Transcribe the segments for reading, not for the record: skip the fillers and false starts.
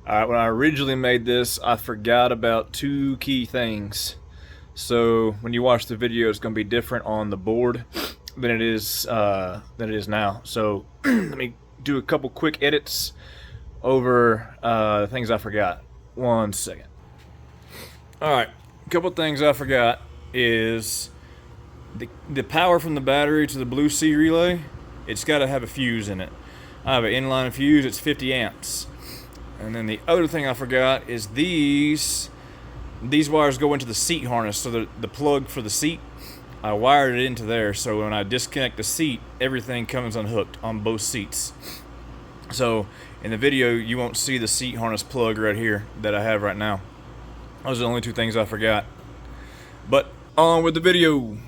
Alright, when I originally made this, I forgot about two key things. So when you watch the video, it's going to be different on the board than it is now. So let me do a couple quick edits over the things I forgot. 1 second. Alright, a couple things I forgot is the power from the battery to the Blue Sea relay. It's got to have a fuse in it. I have an inline fuse. It's 50 amps. And then the other thing I forgot is these wires go into the seat harness, so the plug for the seat, I wired it into there, so when I disconnect the seat, everything comes unhooked on both seats. So in the video, you won't see the seat harness plug right here that I have right now. Those are the only two things I forgot. But on with the video.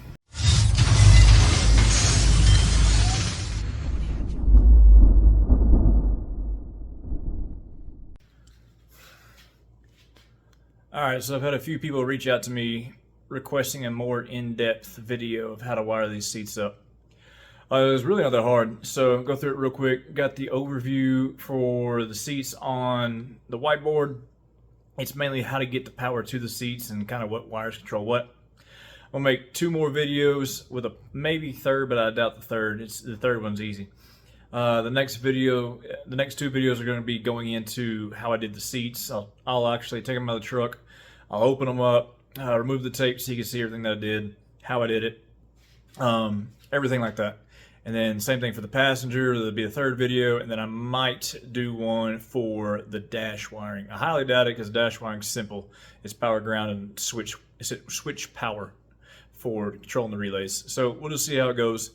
Alright, so I've had a few people reach out to me requesting a more in-depth video of how to wire these seats up. It was really not that hard, so go through it real quick. Got the overview for the seats on the whiteboard. It's mainly how to get the power to the seats and kind of what wires control what. I'll make two more videos with a maybe third, but I doubt the third. The third one's easy. The next two videos are going to be going into how I did the seats. I'll actually take them out of the truck. I'll open them up, remove the tape so you can see everything that I did, how I did it, everything like that. And then same thing for the passenger. There'll be a third video, and then I might do one for the dash wiring. I highly doubt it because dash wiring's simple. It's power, ground, and switch power for controlling the relays. So we'll just see how it goes.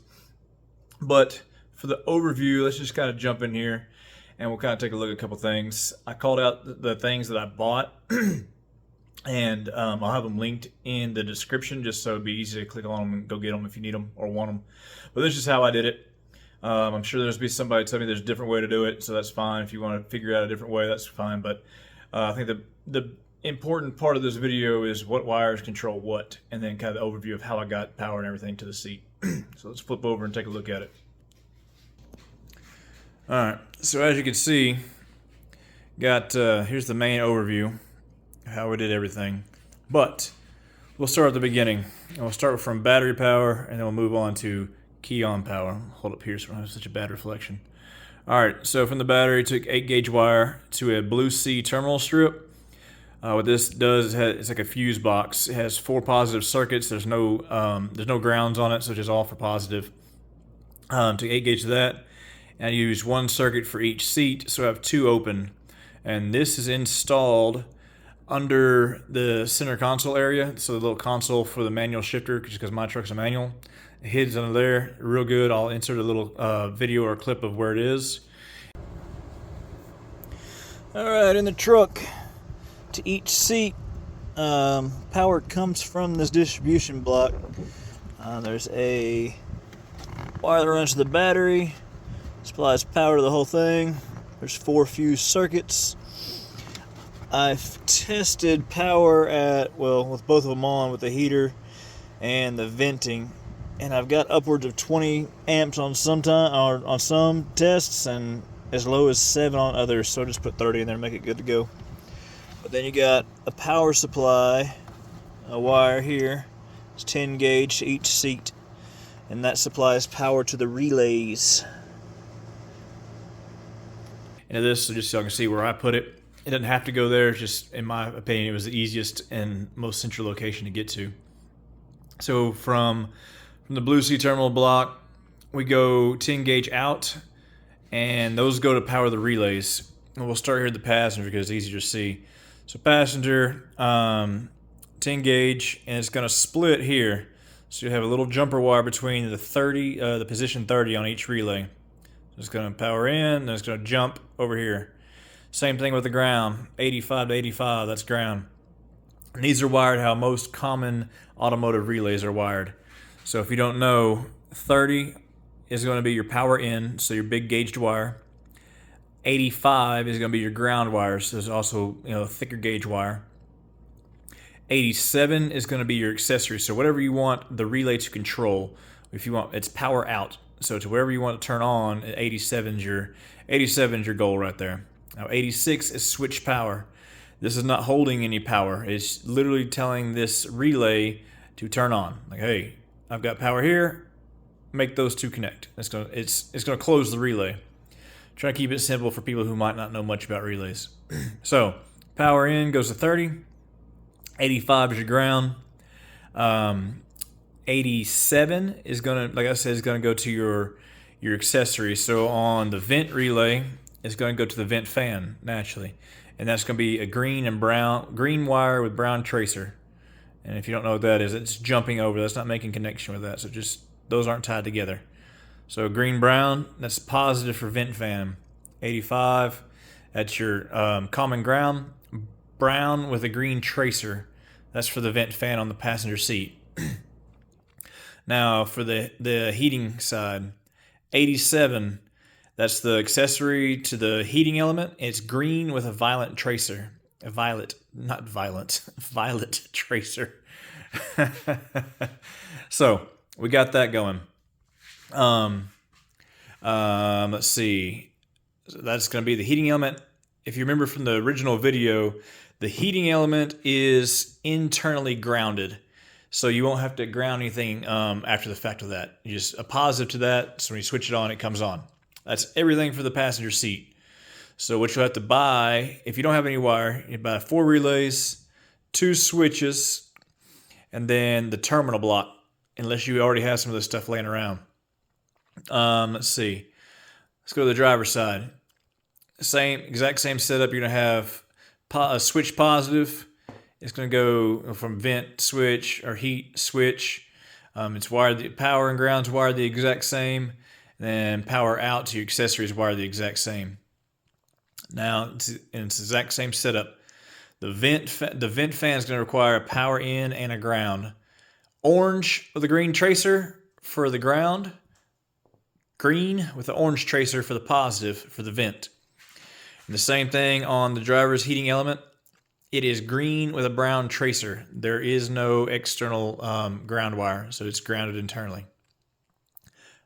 But for the overview, let's just kind of jump in here and we'll kind of take a look at a couple things. I called out the things that I bought and I'll have them linked in the description just so it'd be easy to click on them and go get them if you need them or want them. But this is how I did it. I'm sure there's be somebody tell me there's a different way to do it, so that's fine. If you want to figure out a different way, that's fine. But I think the important part of this video is what wires control what, and then kind of the overview of how I got power and everything to the seat. So let's flip over and take a look at it. Alright, so as you can see, got here's the main overview of how we did everything. But we'll start at the beginning. And we'll start from battery power, and then we'll move on to key on power. Hold up here so I don't have such a bad reflection. Alright, so from the battery, took 8-gauge wire to a Blue Sea terminal strip. What this does, it's like a fuse box. It has 4 positive circuits. There's no grounds on it, so just all for positive. Took 8-gauge to that. And I use 1 circuit for each seat, so I have 2 open. And this is installed under the center console area, so the little console for the manual shifter, just because my truck's a manual. It hits under there real good. I'll insert a little video or clip of where it is. Alright, in the truck, to each seat, power comes from this distribution block. There's a wire that runs to the battery, supplies power to the whole thing. There's 4 fuse circuits. I've tested power with both of them on, with the heater and the venting, and I've got upwards of 20 amps on some tests and as low as 7 on others, so just put 30 in there and make it good to go. But then you got a power supply, a wire here. It's 10 gauge to each seat, and that supplies power to the relays. And this, so just so you can see where I put it. It doesn't have to go there. It's just, in my opinion, it was the easiest and most central location to get to. So from the Blue Sea terminal block, we go 10 gauge out, and those go to power the relays. And we'll start here at the passenger because it's easier to see. So passenger, 10 gauge, and it's going to split here. So you have a little jumper wire between the position 30 on each relay. It's going to power in, and it's going to jump over here. Same thing with the ground, 85 to 85, that's ground. And these are wired how most common automotive relays are wired. So if you don't know, 30 is going to be your power in, so your big gauged wire. 85 is going to be your ground wire, so there's also a thicker gauge wire. 87 is going to be your accessory, so whatever you want the relay to control. If you want, it's power out. So to wherever you want to turn on, 87 is your goal right there. Now 86 is switch power. This is not holding any power. It's literally telling this relay to turn on. Like, hey, I've got power here. Make those two connect. It's gonna close the relay. Try to keep it simple for people who might not know much about relays. So power in goes to 30. 85 is your ground. 87 is gonna, like I said, is gonna go to your accessories. So on the vent relay, it's gonna go to the vent fan naturally, and that's gonna be a green wire with brown tracer. And if you don't know what that is, it's jumping over. That's not making connection with that. So just those aren't tied together. So green brown, that's positive for vent fan. 85, that's your common ground. Brown with a green tracer, that's for the vent fan on the passenger seat. Now for the heating side, 87, that's the accessory to the heating element. It's green with a violet tracer. Violet tracer. So we got that going. Let's see. So that's going to be the heating element. If you remember from the original video, the heating element is internally grounded. So you won't have to ground anything after the fact of that. You just a positive to that. So when you switch it on, it comes on. That's everything for the passenger seat. So what you'll have to buy, if you don't have any wire, you buy 4 relays, 2 switches, and then the terminal block, unless you already have some of this stuff laying around. Let's see. Let's go to the driver's side. Exact same setup. You're going to have a switch positive. It's going to go from vent switch or heat switch. It's wired, the power and ground's wired the exact same. And then power out to your accessories wired the exact same. Now, it's the exact same setup. The vent fan is going to require a power in and a ground. Orange with a green tracer for the ground. Green with the orange tracer for the positive for the vent. And the same thing on the driver's heating element. It is green with a brown tracer. There is no external ground wire, so it's grounded internally.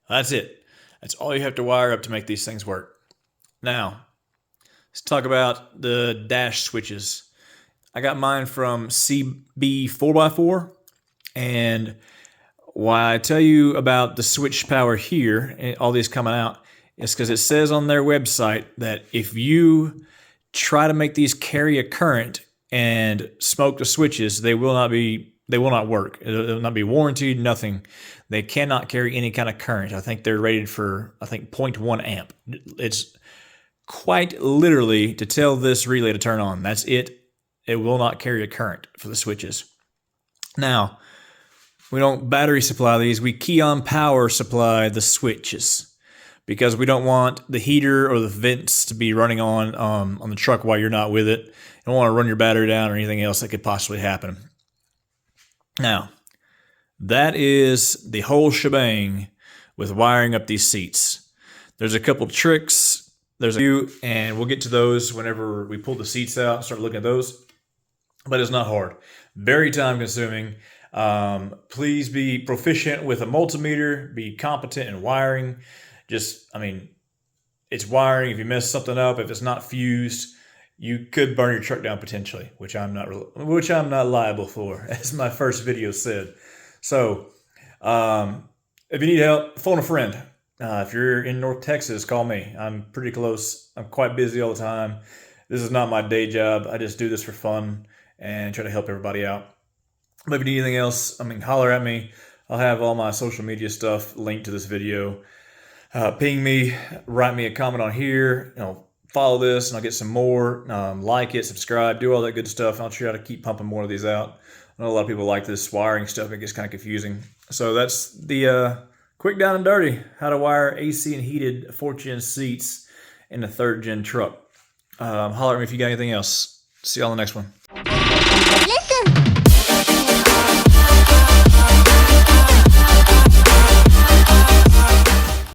That's it. That's all you have to wire up to make these things work. Now, let's talk about the dash switches. I got mine from CB 4x4, and why I tell you about the switch power here, and all these coming out, is because it says on their website that if you try to make these carry a current and smoke the switches, they will not work. It will not be warranted, nothing. They cannot carry any kind of current. I think they're rated for, 0.1 amp. It's quite literally to tell this relay to turn on. That's it. It will not carry a current for the switches. Now, we don't battery supply these. We key on power supply the switches because we don't want the heater or the vents to be running on the truck while you're not with it. You don't want to run your battery down or anything else that could possibly happen. Now, that is the whole shebang with wiring up these seats. There's a couple tricks. There's a few, and we'll get to those whenever we pull the seats out and start looking at those. But it's not hard. Very time consuming. Please be proficient with a multimeter. Be competent in wiring. It's wiring. If you mess something up, if it's not fused, you could burn your truck down potentially, which I'm not liable for, as my first video said. So, if you need help, phone a friend. If you're in North Texas, call me. I'm pretty close. I'm quite busy all the time. This is not my day job. I just do this for fun and try to help everybody out. But if you need anything else, holler at me. I'll have all my social media stuff linked to this video. Ping me, write me a comment on here. Follow this and I'll get some more. Like it, subscribe, do all that good stuff. I'll try to keep pumping more of these out. I know a lot of people like this wiring stuff. It gets kind of confusing. So that's the quick down and dirty, how to wire AC and heated 4th gen seats in a 3rd gen truck. Holler at me if you got anything else. See you on the next one. Listen.